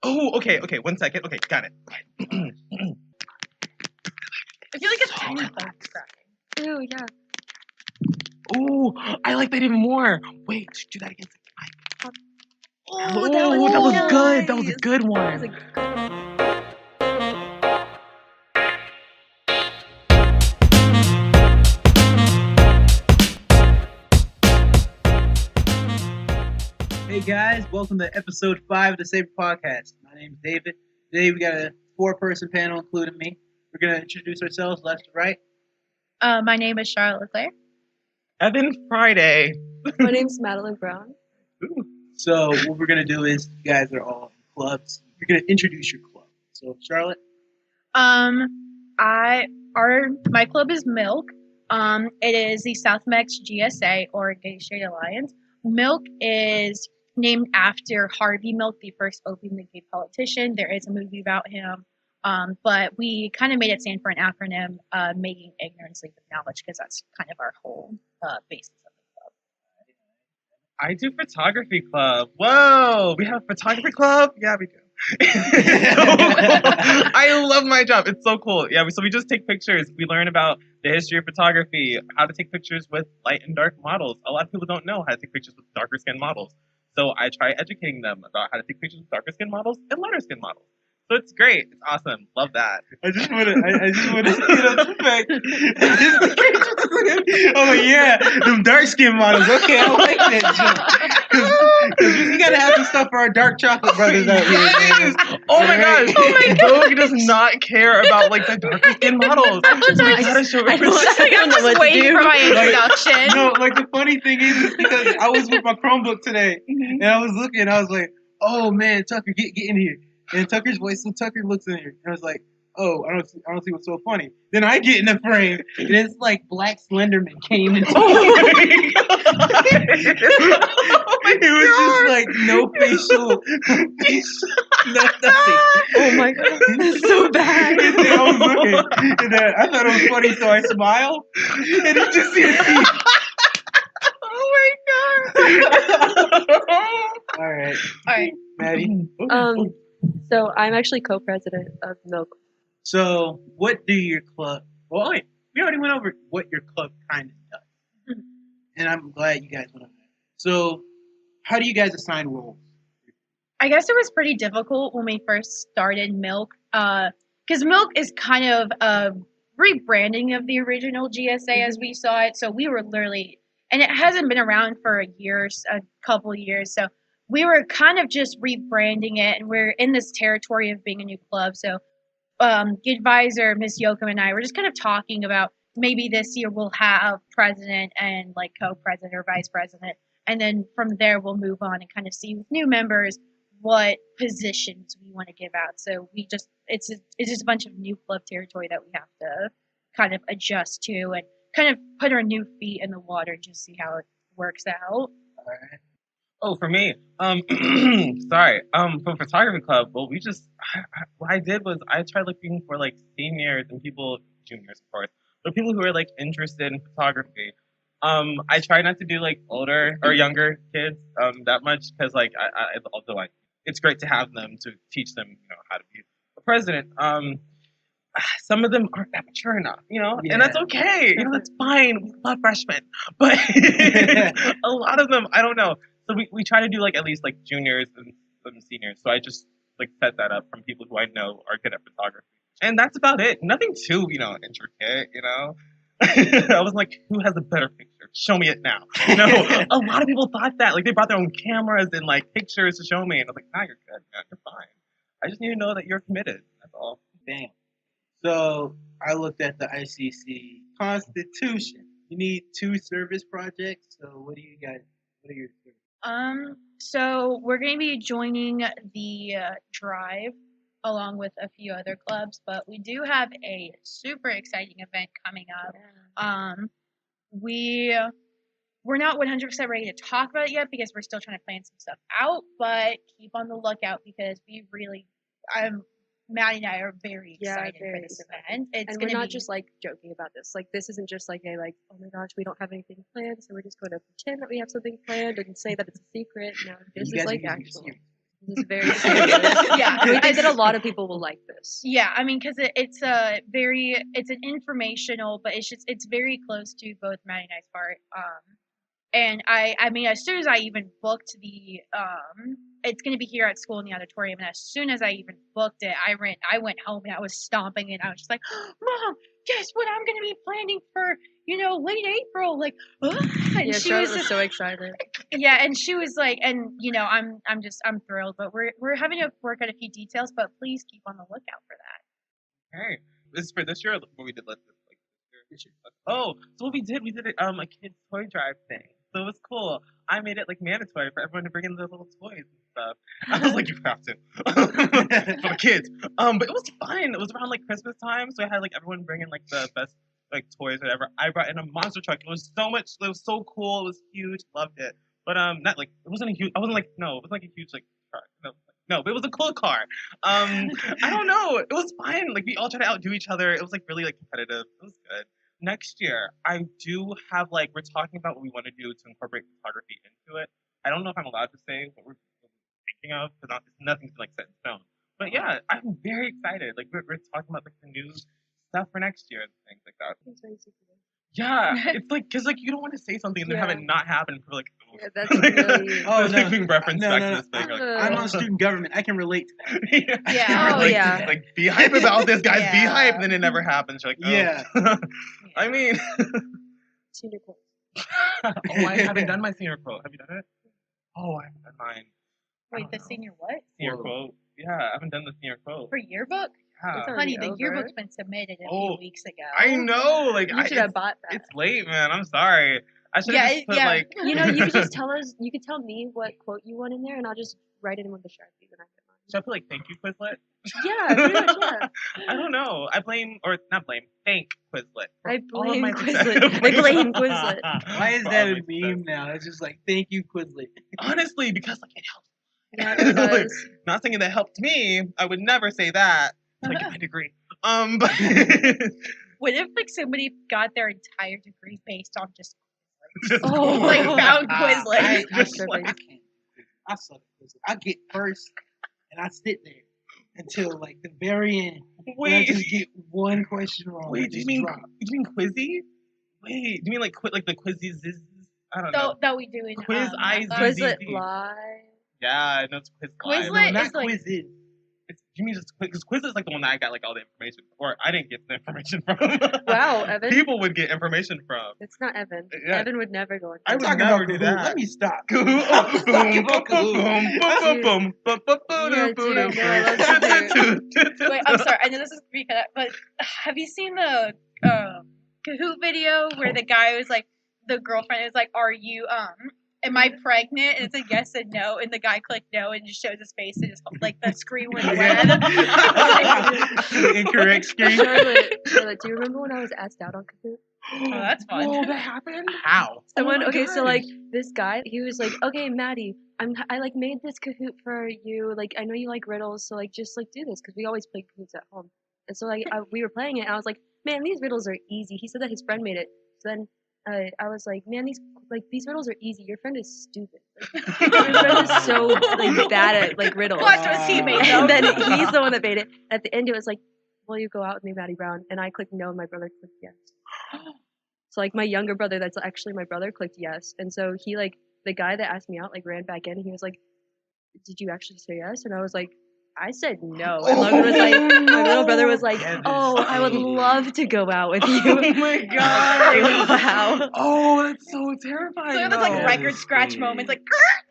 Oh, okay, 1 second. Okay, got it. I feel like it's tiny bugs crying. Ew, yeah. Ooh, I like that even more. Wait, do that again. Oh, That was nice. good. That was a good That one. was a good Hey guys, welcome to episode 5 of the Sabre podcast. My name is David. Today we got a 4-person panel, including me. We're going to introduce ourselves left to right. My name is Charlotte Leclerc. Evan Friday. My name's Madeline Brown. Ooh. So what we're going to do is, you guys are all in clubs. You're going to introduce your club. So Charlotte? My club is Milk. It is the South Meck GSA, or Gay Straight Alliance. Milk is named after Harvey Milk, the first openly gay politician. There is a movie about him. But we kind of made it stand for an acronym, making ignorance lead with knowledge, because that's kind of our whole basis of the club. I do photography club. Whoa, we have a photography club? Yeah, we do. It's so cool. I love my job. It's so cool. Yeah, so we just take pictures. We learn about the history of photography, how to take pictures with light and dark models. A lot of people don't know how to take pictures with darker skin models. So I try educating them about how to take pictures with darker skin models and lighter skin models. So it's great. It's awesome. Love that. I just want to speed up the fact. Oh yeah, them dark skin models. Okay, I like that joke. Because we gotta have some stuff for our dark chocolate brothers out here. Yes! Man. Oh my gosh! Oh my Vogue does not care about like the darker skin models. We gotta show I don't representation. I'm just waiting for my introduction. No, like the funny thing is because I was with my Chromebook today and I was looking, I was like, oh man, Tucker, get in here. And Tucker's voice, so Tucker looks in here and I was like, oh, I don't see what's so funny. Then I get in the frame and it's like Black Slenderman came into it. It was just like no facial, nothing. Oh my god, that's so bad. And then I was looking and I thought it was funny, so I smiled and it just hit me. Oh my god! All right, Alright. Maddie. So I'm actually co-president of Milk. So, what do your club? Well, wait, we already went over what your club kind of does, and I'm glad you guys went over that. So, how do you guys assign roles? I guess it was pretty difficult when we first started Milk, because Milk is kind of a rebranding of the original GSA as we saw it. So we were literally, and it hasn't been around for a couple years. So we were kind of just rebranding it, and we're in this territory of being a new club. So advisor Miss Yoakum and I were just kind of talking about maybe this year we'll have president and like co-president or vice president, and then from there we'll move on and kind of see with new members what positions we want to give out. So it's just a bunch of new club territory that we have to kind of adjust to and kind of put our new feet in the water and just see how it works out. All right. Oh, for me, sorry, for photography club, well, what I did was I tried looking for like seniors and juniors, of course, but people who are like interested in photography. I try not to do like older or younger kids, that much, because like although it's great to have them to teach them, how to be a president. Some of them aren't that mature enough, and that's okay. That's fine. We love freshmen, but a lot of them, I don't know. So we try to do like at least like juniors and some seniors. So I just like set that up from people who I know are good at photography, and that's about it. Nothing too intricate. I was like, who has a better picture? Show me it now. A lot of people thought that, like they brought their own cameras and like pictures to show me, and I was like, nah, you're good, man. You're fine. I just need to know that you're committed. That's all. Damn. So I looked at the ICC Constitution. You need 2 service projects. So what are your service? So we're going to be joining the Drive along with a few other clubs, but we do have a super exciting event coming up. We're not 100% ready to talk about it yet because we're still trying to plan some stuff out, but keep on the lookout because Maddy and I are very excited for this event. And we're not just like joking about this. Like this isn't just like oh my gosh, we don't have anything planned, so we're just going to pretend that we have something planned and say that it's a secret. No, this is like actual. It's very serious. Yeah. And we think that a lot of people will like this. Yeah, I mean, because it's an informational, but it's very close to both Maddie and I's part. And I mean, as soon as I even booked it's gonna be here at school in the auditorium, and as soon as I even booked it, I went home and I was stomping, and I was just like, Mom, guess what I'm gonna be planning for, late April, like, and Yeah, she Charlotte was was just, so excited. yeah, and she was like, and I'm thrilled, but we're having to work out a few details, but please keep on the lookout for that. Hey, this is for this year. Or what we did last this year. Oh, so what we did a kids toy drive thing. So it was cool. I made it like mandatory for everyone to bring in their little toys and stuff. I was like, you have to for the kids. But it was fun. It was around like Christmas time, so I had like everyone bring in like the best like toys, or whatever. I brought in a monster truck. It was so cool. It was huge. Loved it. But not like it wasn't a huge. I wasn't like no, it was like a huge like truck. No, but it was a cool car. I don't know. It was fun. Like we all tried to outdo each other. It was like really like competitive. It was good. Next year, I do have like we're talking about what we want to do to incorporate photography into it. I don't know if I'm allowed to say what we're thinking of because nothing's like set in stone. But yeah, I'm very excited. Like we're talking about like the new stuff for next year and things like that. It's very secretive. Yeah, it's like because like you don't want to say something and then have it not happen for like. Yeah, that's really. Oh, it's no. like being referenced No, back no, to no. this thing. Like, I'm on student government. I can relate to that. yeah. Yeah. Oh, Like, yeah. Like be hype about this, guys. Be Yeah. hype. And then it never happens. You're like, oh. Yeah. I mean, Senior quote. oh, I haven't done my senior quote. Have you done it? Oh, I haven't done mine. Wait, the senior what? Senior Whoa. quote. Yeah, I haven't done the senior quote. For yearbook? Yeah. It's Honey, the over. yearbook's been submitted a Oh, few weeks ago. I know. Like, You should have bought that. It's late, man. I'm sorry. I should have Yeah, just put yeah. like. You know, you could just tell us. You could tell me what quote you want in there, and I'll just write it in with the Sharpie when I get Should I put like thank you Quizlet? mine. Yeah, pretty much. Yeah. I don't know. I blame or not blame. Thank Quizlet. for I all of blame my Quizlet. success. I blame Quizlet. Why is For that all a my meme success. now? It's just like, thank you, Quizlet. Honestly, because like it helps. Yeah, it Like, does. not saying that helped me. I would never say that. Until I get my degree. But What if like somebody got their entire degree based on just just Oh, like found I Quizlet? Just can't. like- I can't. I suck at Quizlet. I get first, and I sit there until like the very end. And I Wait, just get one question wrong. wait. and Do you just mean drop. Quizzy? Wait, do you mean like like the Quizzies? I don't know. That we do in Quiz math IZ. class. Quizlet DD. Live. Yeah, I know it's Quiz Live. Quizlet No, is not like- Quizlet. You mean just because Quiz is like the one that I got like all the information, or I didn't get the information from. Wow, Evan. People would get information from. It's not Evan. Yeah. Evan would never go. I I'm would talking never about do Kahoot. that. Let me stop. Kahoot. I was talking about Kahoot. Yeah, dude, no, I love Kahoot. Wait, I'm sorry. I know this is gonna be cut out, but have you seen the Kahoot video where the guy was like, the girlfriend is like, "Are you am I pregnant?" And it's a yes and no, and the guy clicked no and just shows his face and just like the screen went red. The incorrect screen. Charlotte, do you remember when I was asked out on Kahoot? Oh, that's fun. Whoa, that happened? How? Someone, Oh my okay, so gosh. like this guy, he was like, okay, Maddie, I like made this Kahoot for you. Like, I know you like riddles, so like just like do this because we always play Kahoots at home. And so like we were playing it, and I was like, man, these riddles are easy. He said that his friend made it. So then I was like, man, these riddles are easy. Your friend is stupid. Like, your friend is so like bad at like riddles. Watch what he made And them. then he's the one that made it. At the end, it was like, will you go out with me, Maddie Brown? And I clicked no, and my brother clicked yes. So like my younger brother, that's actually my brother, clicked yes. And so he like the guy that asked me out like ran back in. And he was like, did you actually say yes? And I was like, I said no. And Logan was like, my little brother was like, oh, I would love to go out with you. Oh my god! Wow. Oh, that's so terrifying. So there's like though. record scratch moments, like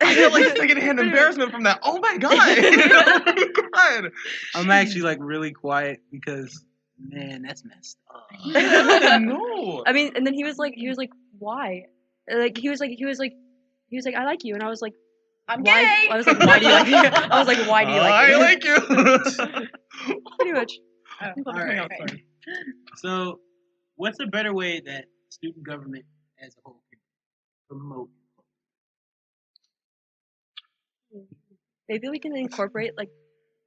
I feel like secondhand embarrassment from that. Oh my god! Oh my god! I'm actually like really quiet because, man, that's messed up. No. I mean, and then he was like, why? Like he was like, I like you, and I was like, I'm why? gay. I was like, why do you like me? I was like, why do you like me? I like you. Pretty much. All right. So, what's a better way that student government as a whole can promote? Maybe we can incorporate like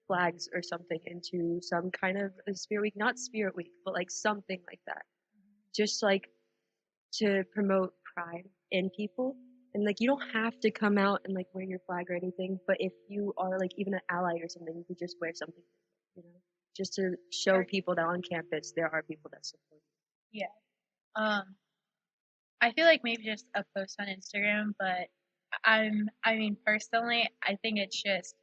flags or something into some kind of a Spirit Week, not Spirit Week, but like something like that. Just like to promote pride in people And like you don't have to come out and like wear your flag or anything, but if you are like even an ally or something, you could just wear something, you know, just to show people that on campus there are people that support you. Yeah. I feel like maybe just a post on Instagram, but I mean, personally, I think it's just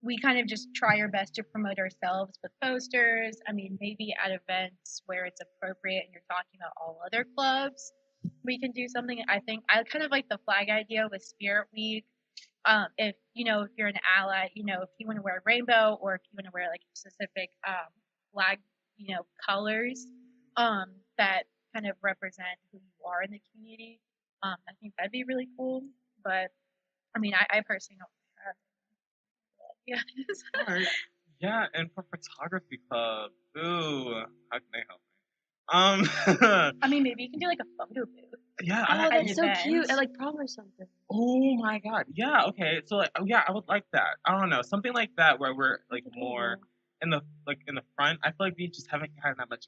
we kind of just try our best to promote ourselves with posters. I mean, maybe at events where it's appropriate and you're talking about all other clubs, we can do something. I think I kind of like the flag idea with Spirit Week. If if you're an ally, if you want to wear a rainbow or if you want to wear like specific flag, colors that kind of represent who you are in the community. I think that'd be really cool. But I mean, I personally don't have All right. Yeah, and for photography club, ooh, how can I help? I mean, maybe you can do like a photo booth. Yeah, Oh, At that's so cute events. at like prom or something. oh my god, yeah, okay, so like, oh yeah, I would like that. I don't know, something like that where we're like That's more adorable. in the front. I feel like we just haven't had that much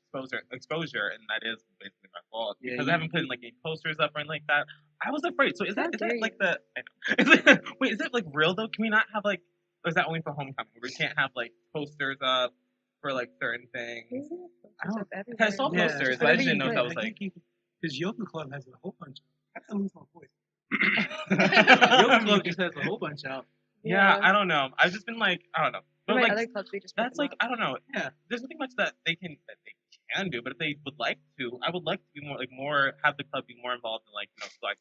exposure, and that is basically my fault Yeah, because you- I haven't put in like any posters up or anything like that. I was afraid. So is How that dare like you. the? I know. Wait, is it like real though? Can we not have like? Or is that only for homecoming? Where we can't have like posters up for like certain things? Isn't it I posters don't. up everywhere? Because I saw Yeah, posters, Just but I whatever just you didn't know if put. that was like. Because Yoga Club has a whole bunch. I gotta lose my voice. Yeah, Yoga Club just has a whole bunch out. I don't know. I've just been like, I don't know. For But my like, other clubs, we just put that's them like, up. I don't know. Yeah. There's nothing much that they can do, but if they would like to, I would like to be more have the club be more involved in like like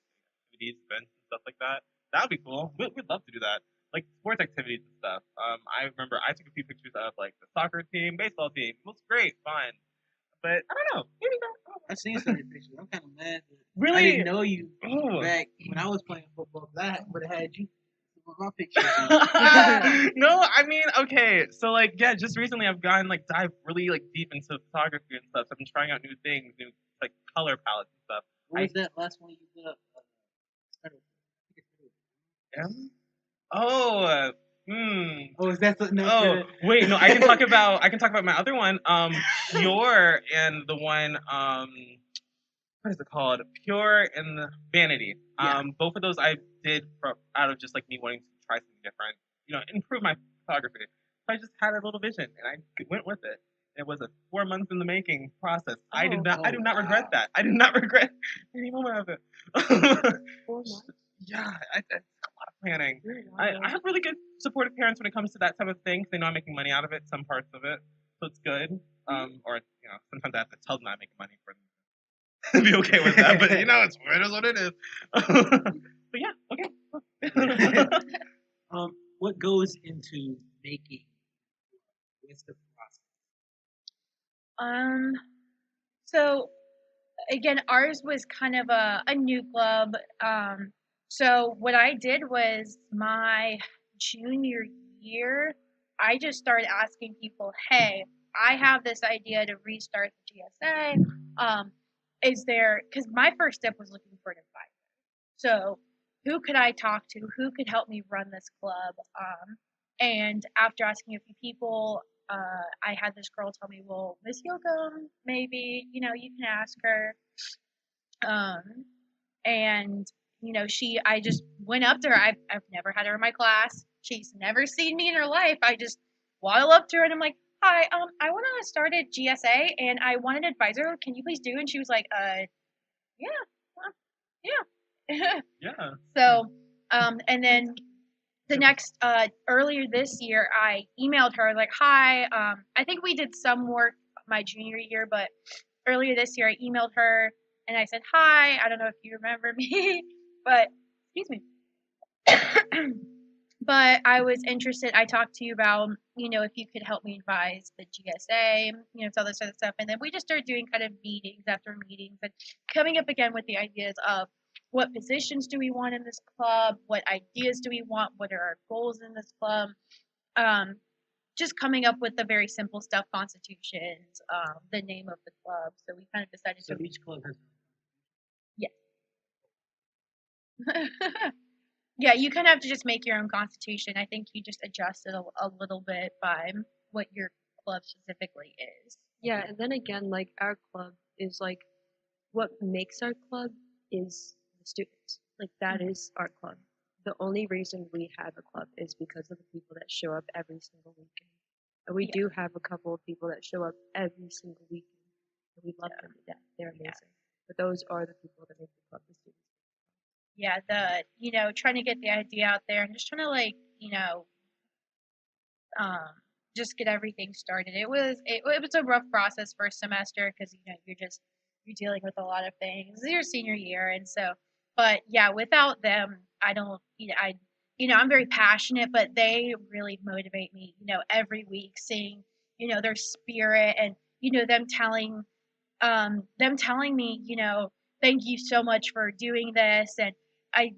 activities, events, and stuff like that. That would be cool. We'd love to do that. Like sports activities and stuff. I remember I took a few pictures of like the soccer team, baseball team. It was great, fun. But I don't know. Maybe not. I seen some of your pictures. I'm kind of mad that Really? I didn't know you Oh. back when I was playing football. 'Cause I would have had you with my pictures. No, I mean, okay, so like, yeah, just recently I've gotten like dive really like deep into photography and stuff. So I've been trying out new things, new like color palettes and stuff. What was that last one you put up? M? Oh, Oh, is that something else? Oh, wait, no, I can talk about my other one, Pure, and the one, what is it called? Pure and the Vanity. Yeah. Both of those I did out of just like me wanting to try something different, improve my photography. So I just had a little vision and I went with it. It was a 4 months in the making process. I do not regret that. I do not regret any moment of it. 4 months. Yeah, it's a lot of planning. Really I wild. have really good supportive parents when it comes to that type of thing. 'Cause they know I'm making money out of it, some parts of it, so it's good. Or sometimes I have to tell them I'm making money for them to be okay with that. But it is what it is. But yeah, okay. What goes into making? What's the process? So again, ours was kind of a new club. So what I did was my junior year, I just started asking people, hey, I have this idea to restart the GSA. Is there, because my first step was looking for an advisor. So who could I talk to? Who could help me run this club? And after asking a few people, I had this girl tell me, well, Miss Yoakum, maybe, you can ask her. And I just went up to her. I've never had her in my class. She's never seen me in her life. I just waddle up to her and I'm like, hi, I want to start a GSA and I want an advisor. Can you please do? And she was like, yeah, yeah. Yeah. So, and then the next earlier this year, I emailed her like, hi. I think we did some work my junior year, but earlier this year I emailed her and I said, hi. I don't know if you remember me, but excuse me. But I was interested. I talked to you about, if you could help me advise the GSA, all this other stuff. And then we just started doing kind of meetings after meetings and coming up again with the ideas of what positions do we want in this club? What ideas do we want? What are our goals in this club? Just coming up with the very simple stuff, constitutions, the name of the club. So we kind of decided So to. each club has. Yeah, you kind of have to just make your own constitution. I think you just adjust it a little bit by what your club specifically is. Yeah, and then again, like our club is like what makes our club is the the students. Like that is our club. The only reason we have a club is because of the people that show up every single weekend. And we do have a couple of people that show up every single weekend. And we love them to death. They're amazing. But those are the people that make the club the students. Yeah, trying to get the idea out there and just trying to just get everything started. It was a rough process first semester because you're dealing with a lot of things. It's your senior year, and so, but yeah, without them, I don't. I'm very passionate, but they really motivate me. Every week seeing their spirit and them telling me, thank you so much for doing this, and I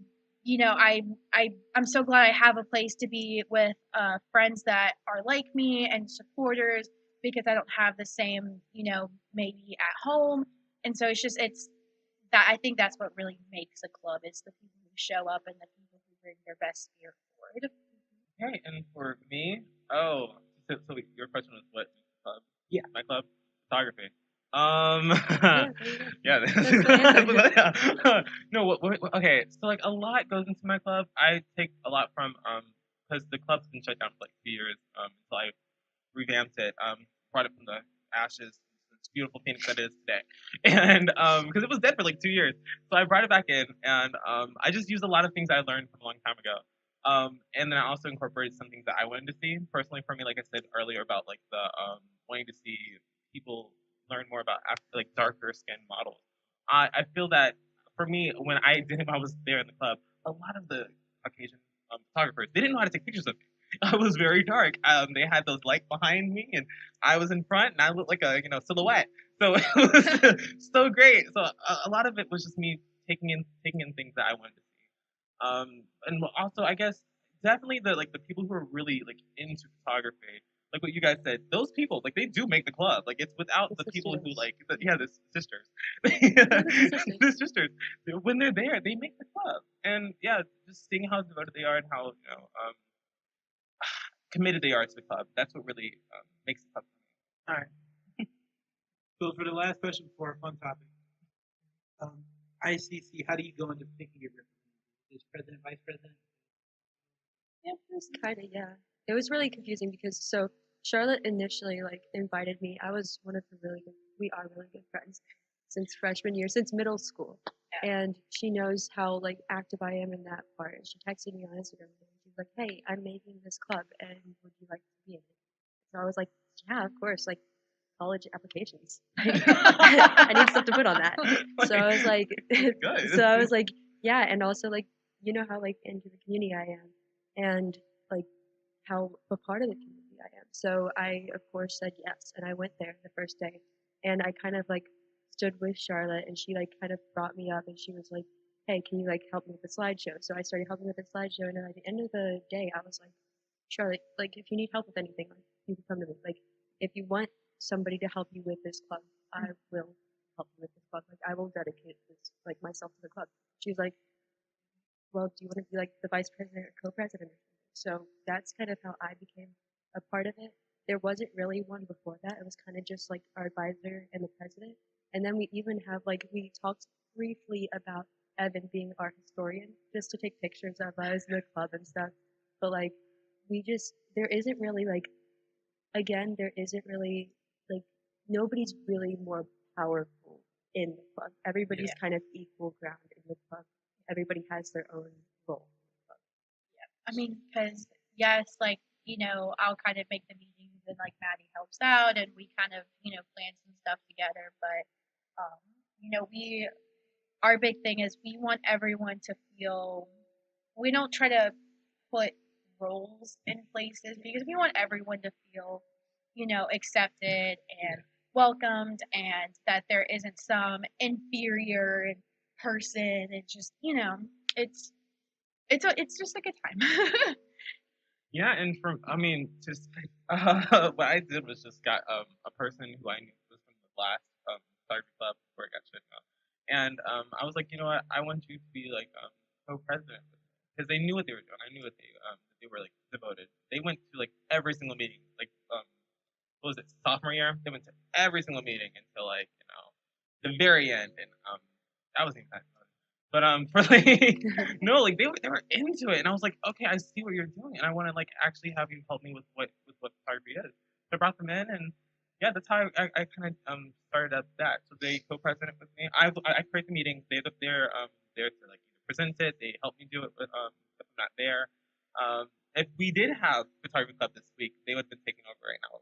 I'm so glad I have a place to be with friends that are like me and supporters because I don't have the same, maybe at home. And so it's that I think that's what really makes a club is the people who show up and the people who bring their best spirit forward. Okay, and for me, so your question was what club? Yeah. My club? Photography. Yeah, yeah. there you go. That's the answer. Yeah. No, okay, so like a lot goes into my club. I take a lot from because the club's been shut down for like 2 years. So I revamped it, brought it from the ashes to this beautiful phoenix that it is today. And because it was dead for like 2 years. So I brought it back in and I just used a lot of things I learned from a long time ago. And then I also incorporated some things that I wanted to see. Personally for me, like I said earlier about like the wanting to see people learn more about like darker skinned models. I feel that for me, when I was there in the club, a lot of the Caucasian photographers, they didn't know how to take pictures of me. I was very dark. They had those lights behind me, and I was in front, and I looked like a silhouette. So it was so great. So a lot of it was just me taking in things that I wanted to see. And also I guess definitely the people who are really like into photography, like what you guys said, those people like they do make the club. Like it's without It's the the people who students. like the sisters, sisters. the sisters. When they're there, they make the club. And yeah, just seeing how devoted they are and how committed they are to the club. That's what really makes the club. All right. So for the last question before our fun topic, ICC, how do you go into picking your representative? Is president, vice president? Yeah, it was kind of, yeah. It was really confusing because so Charlotte initially like invited me. I was one of the we are really good friends since freshman year, since middle school. And she knows how like active I am in that part. And she texted me on Instagram and she was like, "Hey, I'm making this club and would you like to be in it?" So I was like, "Yeah, of course." Like college applications. I need stuff to put on that. So I was like, Good. so I was like, yeah, and also like you know how like into the community I am, and like how a part of the community I am. So I of course said yes, and I went there the first day, and I kind of like stood with Charlotte, and she like kind of brought me up, and she was like, "Hey, can you like help me with the slideshow?" So I started helping with the slideshow, and then at the end of the day, I was like, Charlotte, like if you need help with anything, like you can come to me. Like if you want somebody to help you with this club, I will help you with this club. Like I will dedicate this like myself to the club. She's like, well, do you want to be like the vice president or co-president? So that's kind of how I became a part of it. There wasn't really one before that. It was kind of just like our advisor and the president. And then we even have like we talked briefly about Evan being our historian just to take pictures of us in the club and stuff. But like there isn't really like again, there isn't really like nobody's really more powerful in the club. Everybody's kind of equal ground in the club. Everybody has their own role. I mean, because yes, like I'll kind of make the meetings and like Maddy helps out and we kind of plan some stuff together. But our big thing is we want everyone to feel. We don't try to put roles in places because we want everyone to feel, accepted and welcomed, and that there isn't some inferior person. It's just, it's just a good time. Yeah, and just what I did was just got a person who I knew was from the last photography club before I got shut down, and I was like, you know what, I want you to be like co-president because they knew what they were doing. I knew what they were like devoted. They went to like every single meeting, like what was it, sophomore year? They went to every single meeting until like the very end, and that was kind of fun. But for like no, like they were into it, and I was like, okay, I see what you're doing, and I want to like actually have you help me with what photography is. So I brought them in, and yeah, that's how I kind of started up that. So they co-president with me. I create the meetings. They're there to like either present it. They help me do it, but if I'm not there. If we did have photography club this week, they would have been taking over right now.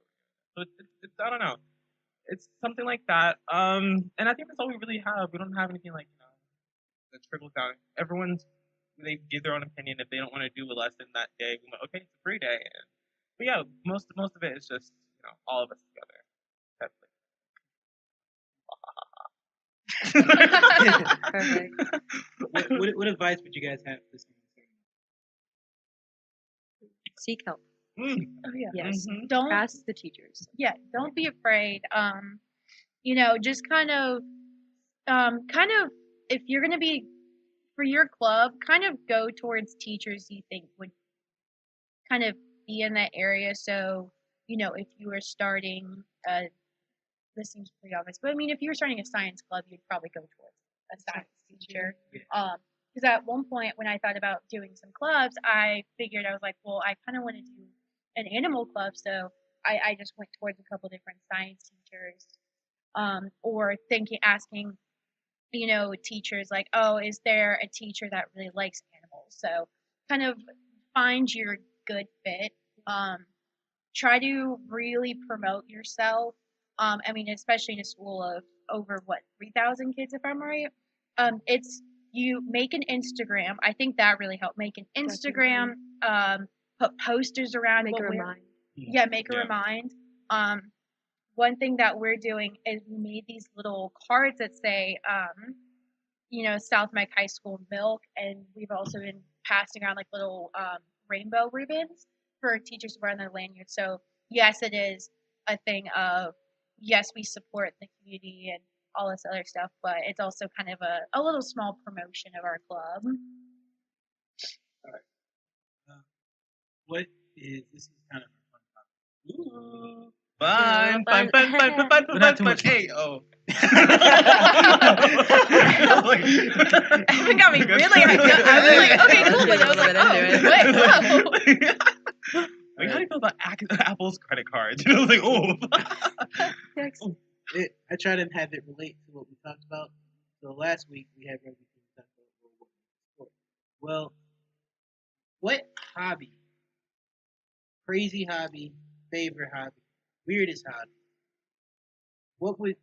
So it's I don't know. It's something like that. And I think that's all we really have. We don't have anything like that trickles down. They give their own opinion. If they don't want to do a lesson that day, we like, okay, it's a free day. But yeah, most of it is just all of us together. Perfect. What advice would you guys have for this? Seek help. Oh yeah. Yes. Don't Ask the teachers. don't be afraid. Just kind of if you're gonna be for your club, kind of go towards teachers you think would kind of be in that area. So, if you were starting this seems pretty obvious, but I mean if you were starting a science club, you'd probably go towards a science teacher. Because at one point when I thought about doing some clubs, I figured I was like, well, I kind of want to do an animal club, so I just went towards a couple different science teachers, or asking, teachers like, oh, is there a teacher that really likes animals? So kind of find your good fit. Try to really promote yourself. I mean, especially in a school of over 3,000 kids, if I'm right. It's you make an Instagram. I think that really helped. Make an Instagram. Put posters around. Make a remind. Yeah, make a remind. One thing that we're doing is we made these little cards that say, South Meck High School Milk, and we've also been passing around like little rainbow ribbons for teachers to wear on their lanyards. So yes, it is a thing of yes, we support the community and all this other stuff, but it's also kind of a little small promotion of our club. All right. What is this is kind of a fun topic. Ooh. Yeah, Fun. But not too much fun. Hey, oh. It got me really hyped up. I was like, okay, cool, but I was like, oh, wait, whoa. Like, how do you feel about Apple's credit cards? I was like, oh. I try to have it relate to what we talked about. So last week we had rugby team talk about sport. Well, what hobby, crazy hobby, favorite hobby, weirdest hobby? What would?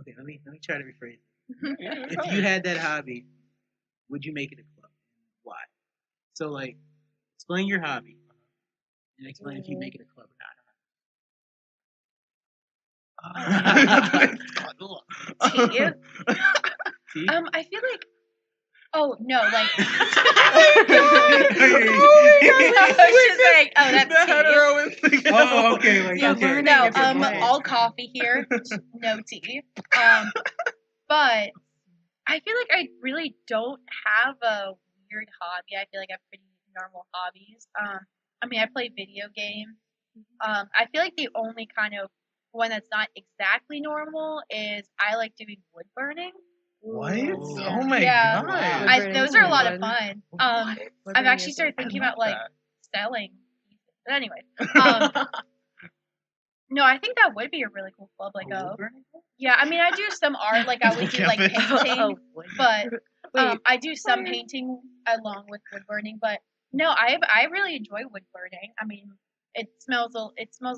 Okay, let me try to rephrase it. If you had that hobby, would you make it a club? Why? So like, explain your hobby and explain if you make it a club or not. Tea? Tea? I feel like. Oh no, like. She's like, oh, that's tea. Oh, okay, like Yeah, okay. no, Okay. all coffee here, no tea. But I feel like I really don't have a weird hobby. I feel like I have pretty normal hobbies. I mean, I play video games. I feel like the only kind of one that's not exactly normal is I like doing wood burning. What? Yeah. Oh my Yeah. god. Those are a lot of fun. I've actually started thinking about like that. selling pieces. But anyway, no, I think that would be a really cool club. Like yeah, I mean, I do some art. Like I would do like painting, but I do some painting along with wood burning. But no, I really enjoy wood burning. I mean, it smells a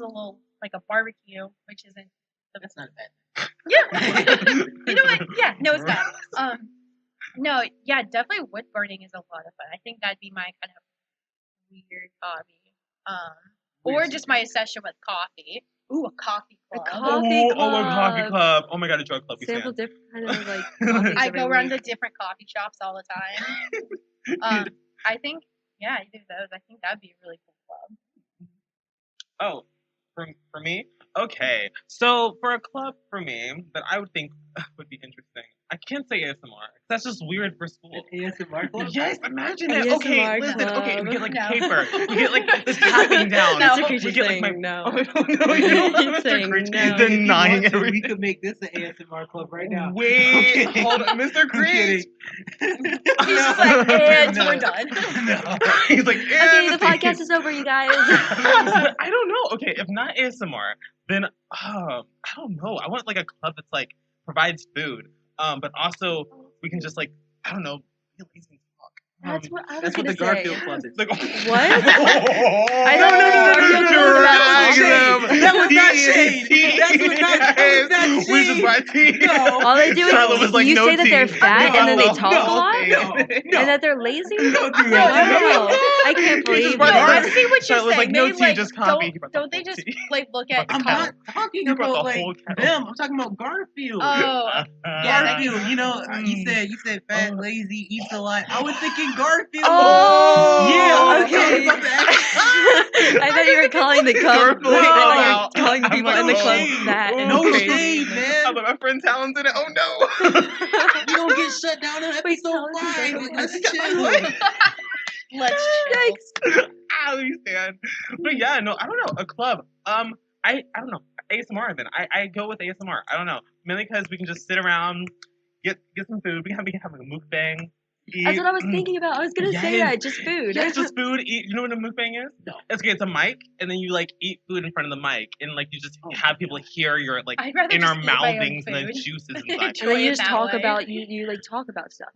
little like a barbecue, which isn't. That's not bad. Yeah. You know what? Yeah, no, it's not. No, yeah, definitely wood burning is a lot of fun. I think that'd be my kind of weird hobby. Or just my obsession with coffee. Ooh, a coffee club. A coffee Oh, a coffee club. club. Oh my god, a drug club. We Sample stand. different kind of like coffees I every go around week. to different coffee shops all the time. I think, yeah, I do those. I think that'd be a really cool club. Oh, for me? Okay. So for a club for me that I would think would be interesting, I can't say ASMR That's just weird for school. ASMR club? Yes, imagine it. Okay, ASMR listen. Okay, we get like No. paper. We get like this tapping down. No. Mr. We Keisha's get like my. saying no. Oh, no, you don't Keep Mr. saying Creech. no. He's If If you denying want to, we everything. could make this an ASMR club right now. Wait, Okay. hold on, Mr. I'm Creech. kidding. He's just like, and No. we're done. No. He's like, Okay, the and podcast is over, you guys. But I don't know. Okay, if not ASMR, then I don't know. I want like a club that's like provides food, but also we can just like I don't know, be lazy and talk. That's what I was That's what gonna the Garfield say. Club is. Like, What? I don't know the Garfield Club. That was not shade. That was not We just shade. brought tea. No. All they do is Charlotte was like, you no say that they're tea. fat and then they No, talk a lot no. and that they're lazy. Don't do Wow, that. I can't He just believe brought No, the- I that. see what you're Charlotte was saying. like, no Maybe, tea, like, just coffee. He brought the don't they whole just tea. like look at the I'm cow. not talking He brought about the like whole kettle. them. I'm talking about Garfield. Oh, Garfield, you know, you said fat, Oh. lazy, eats a lot. I was thinking Garfield. Oh, Yeah, okay. I was about to ask. I thought you were calling the club. Garfield I thought you out. were calling the I'm people like, in the oh, club shade. fat and No crazy. shade, I man. was like, my friend Talon's in it. Oh no. We don't get shut down in Wait, episode tell us 5. again. Like, let's Yeah, chill. let's chill. Yikes. You stand. But yeah, no, I don't know. A club. I don't know. ASMR then. I go with ASMR. I don't know. Mainly because we can just sit around, get some food. We can have like a mukbang. That's what I was thinking about. I was gonna say Yes. that, just food. Yeah, it's just food. Eat. You know what a mukbang is? No. It's okay. It's a mic, and then you like eat food in front of the mic, and like you just have people hear your like I'd rather inner just eat my own mouthings and the food. juices inside. And then Enjoy you it just that talk way. about you like talk about stuff.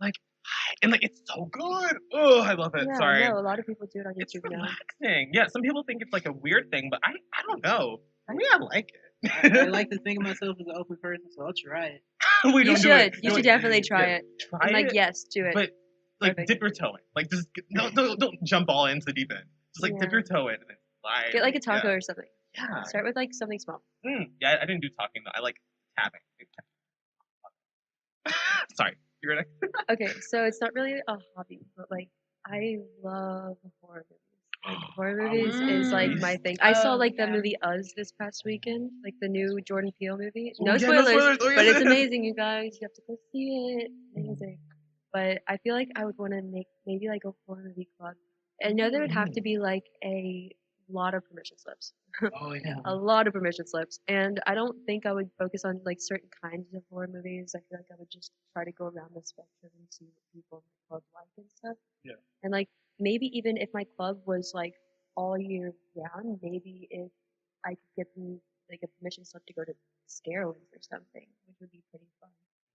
And like it's so good. Oh, I love it. Yeah, Sorry. no, a lot of people do it on It's YouTube now. relaxing. Yeah, some people think it's like a weird thing, but I don't know. For me, I like it. I like to think of myself as an open person, so I'll try it. We You don't do should. it. You Do should it. definitely try Yeah, it. Try I'm like, it, yes, do it. but like Perfect. dip your toe in. Like just don't jump all into the deep end. Just like dip Yeah. your toe in and then slide. Get like a taco or something. Yeah. Start with like something small. Yeah, I didn't do talking though. I like tapping. Sorry. You're gonna. Okay, so it's not really a hobby, but like I love horror movies. Like horror movies is like my thing. I saw like the yeah. movie Us this past weekend, like the new Jordan Peele movie. Oh, No yeah, spoilers, Oh, but yeah. it's amazing, you guys. You have to go see it. Amazing. But I feel like I would want to make maybe like a horror movie club. I know there would have to be like a lot of permission slips. Oh yeah. A lot of permission slips. And I don't think I would focus on like certain kinds of horror movies. I feel like I would just try to go around the spectrum and see what people in the club like and stuff. Yeah. And like maybe even if my club was like all year round, maybe if I could get them like a permission slip to go to Scarewinds or something, which would be pretty fun.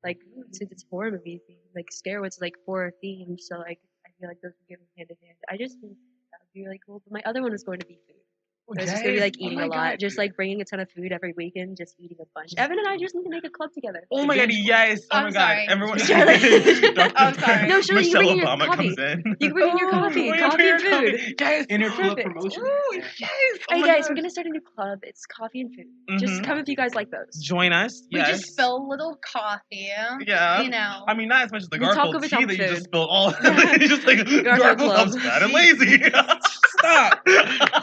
Like since it's horror movie themed, like Scarewinds is like horror themed, so like I feel like those would go hand in hand. I just think that would be really cool. But my other one was going to be food. I was just gonna be like eating a lot, just like bringing a ton of food every weekend, just eating a bunch. Evan and I just need to make a club together. Oh my god, yes! Oh my I'm god, sorry. everyone. I'm sorry. No, Shirley, you Michelle bring in your Obama coffee. comes in. You can bring in your coffee, Oh, coffee and your food. Yes. Inner club Perfect. promotion. Ooh, yes. Oh Hey my guys, gosh. we're gonna start a new club. It's coffee and food. Just Mhm. come if you guys like those. Join us. We Yes. just spill a little coffee. Yeah. You know. I mean, not as much as the We talk Garfield over tea top that you food. just spilled all. You just like Garfield Club. loves fat and lazy. Stop.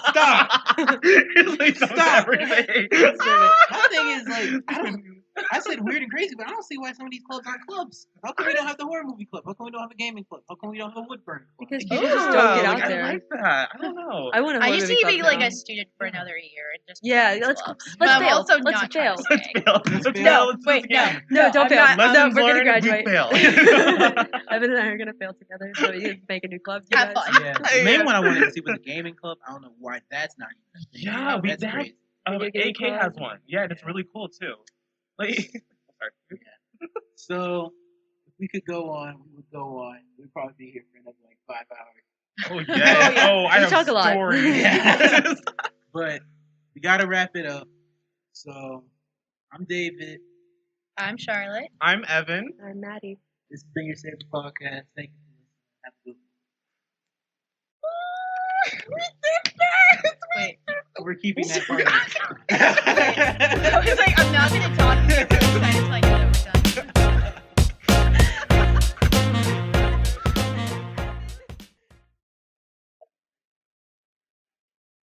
Stop. It's like dumps Stop. everything. My thing is like I said weird and crazy, but I don't see why some of these clubs aren't clubs. How come we don't have the horror movie club? How come we don't have a gaming club? How come we don't have a wood burning club? Because Yeah, people just don't get like, out there. I like that. I don't know. I want to. I just need to be like now. a student for another year and just Yeah, join let's clubs. let's But I'm fail. also Let's not fail. trying to Let's stay. fail. Let's Let's fail. fail. Let's do Wait, this again. No, don't I'm fail. not- No, Lessons we're gonna learned, graduate. we fail. Evan and I are gonna fail together, so you can make a new club. You Have guys. fun. Yeah. The main one I wanted to see was the gaming club. I don't know why that's not even a thing. Yeah, we that's have. crazy. Video game AK club. has one. Yeah, and it's really cool too. Like, sorry. So if we could go on, we would go on. We'd probably be here for another like 5 hours. Oh yeah. Oh, I You have talk a lot. stories. Yeah. But we gotta wrap it up. So I'm David. I'm Charlotte. I'm Evan. I'm Maddy. This has been your Sabre podcast. Thank you for listening. Have a good Wait. one. We're keeping that part. I was like, I'm not gonna talk to you. I just like.